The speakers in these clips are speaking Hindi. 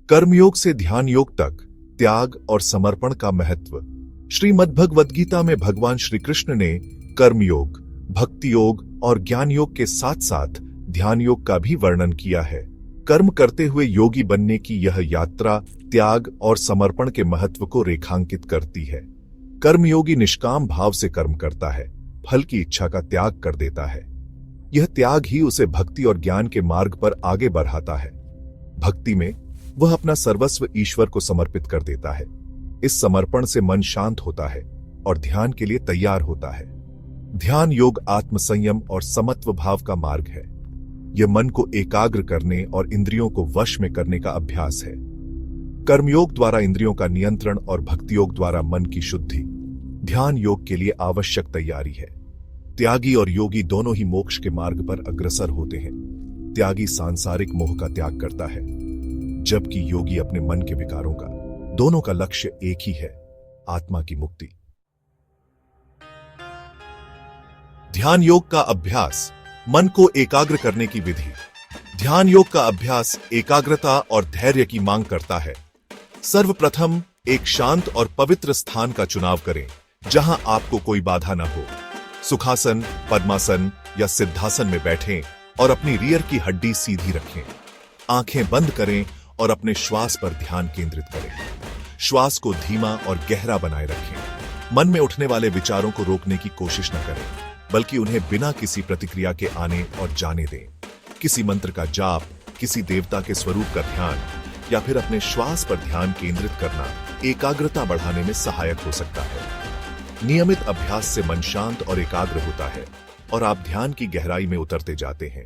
कर्मयोग से ध्यान योग तक त्याग और समर्पण का महत्व। श्रीमद् भगवद गीता में भगवान श्री कृष्ण ने कर्मयोग, भक्ति योग और ज्ञान योग के साथ साथ ध्यान योग का भी वर्णन किया है। कर्म करते हुए योगी बनने की यह यात्रा त्याग और समर्पण के महत्व को रेखांकित करती है। कर्मयोगी निष्काम भाव से कर्म करता है, फल की इच्छा का त्याग कर देता है। यह त्याग ही उसे भक्ति और ज्ञान के मार्ग पर आगे बढ़ाता है। भक्ति में वह अपना सर्वस्व ईश्वर को समर्पित कर देता है। इस समर्पण से मन शांत होता है और ध्यान के लिए तैयार होता है। ध्यान योग आत्मसंयम और समत्व भाव का मार्ग है। यह मन को एकाग्र करने और इंद्रियों को वश में करने का अभ्यास है। कर्मयोग द्वारा इंद्रियों का नियंत्रण और भक्ति योग द्वारा मन की शुद्धि ध्यान योग के लिए आवश्यक तैयारी है। त्यागी और योगी दोनों ही मोक्ष के मार्ग पर अग्रसर होते हैं। त्यागी सांसारिक मोह का त्याग करता है, जबकि योगी अपने मन के विकारों का। दोनों का लक्ष्य एक ही है, आत्मा की मुक्ति। ध्यान योग का अभ्यास, मन को एकाग्र करने की विधि। ध्यान योग का अभ्यास एकाग्रता और धैर्य की मांग करता है। सर्वप्रथम एक शांत और पवित्र स्थान का चुनाव करें, जहां आपको कोई बाधा न हो। सुखासन, पद्मासन या सिद्धासन में बैठें और अपनी रीढ़ की हड्डी सीधी रखें। आंखें बंद करें और अपने श्वास पर ध्यान केंद्रित करें। श्वास को धीमा और गहरा बनाए रखें। मन में उठने वाले विचारों को रोकने की कोशिश न करें, बल्कि उन्हें बिना किसी प्रतिक्रिया के आने और जाने दें। किसी मंत्र का जाप, किसी देवता के स्वरूप का ध्यान या फिर अपने श्वास पर ध्यान केंद्रित करना एकाग्रता बढ़ाने में सहायक हो सकता है। नियमित अभ्यास से मन शांत और एकाग्र होता है और आप ध्यान की गहराई में उतरते जाते हैं।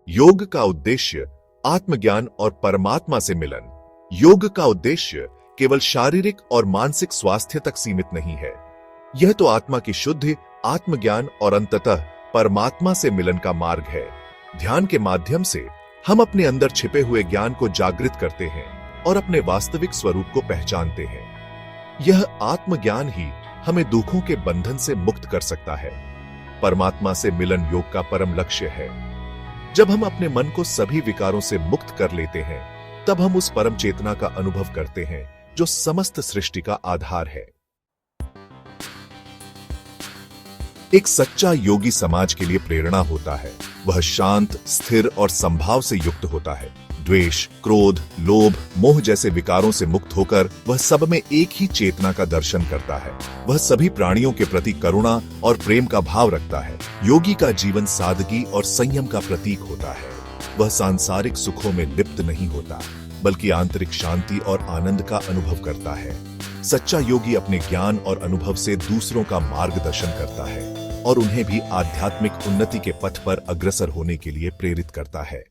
योग का उद्देश्य आत्मज्ञान और परमात्मा से मिलन। योग का उद्देश्य केवल शारीरिक और मानसिक स्वास्थ्य तक सीमित नहीं है। यह तो आत्मा की शुद्धि, आत्मज्ञान और अंततः परमात्मा से मिलन का मार्ग है। ध्यान के माध्यम से हम अपने अंदर छिपे हुए ज्ञान को जागृत करते हैं और अपने वास्तविक स्वरूप को पहचानते हैं। यह आत्मज्ञान ही हमें दुखों के बंधन से मुक्त कर सकता है। परमात्मा से मिलन योग का परम लक्ष्य है। जब हम अपने मन को सभी विकारों से मुक्त कर लेते हैं, तब हम उस परम चेतना का अनुभव करते हैं जो समस्त सृष्टि का आधार है। एक सच्चा योगी समाज के लिए प्रेरणा होता है। वह शांत, स्थिर और संभाव से युक्त होता है। द्वेष, क्रोध, लोभ, मोह जैसे विकारों से मुक्त होकर वह सब में एक ही चेतना का दर्शन करता है। वह सभी प्राणियों के प्रति करुणा और प्रेम का भाव रखता है। योगी का जीवन सादगी और संयम का प्रतीक होता है। वह सांसारिक सुखों में लिप्त नहीं होता, बल्कि आंतरिक शांति और आनंद का अनुभव करता है। सच्चा योगी अपने ज्ञान और अनुभव से दूसरों का मार्गदर्शन करता है और उन्हें भी आध्यात्मिक उन्नति के पथ पर अग्रसर होने के लिए प्रेरित करता है।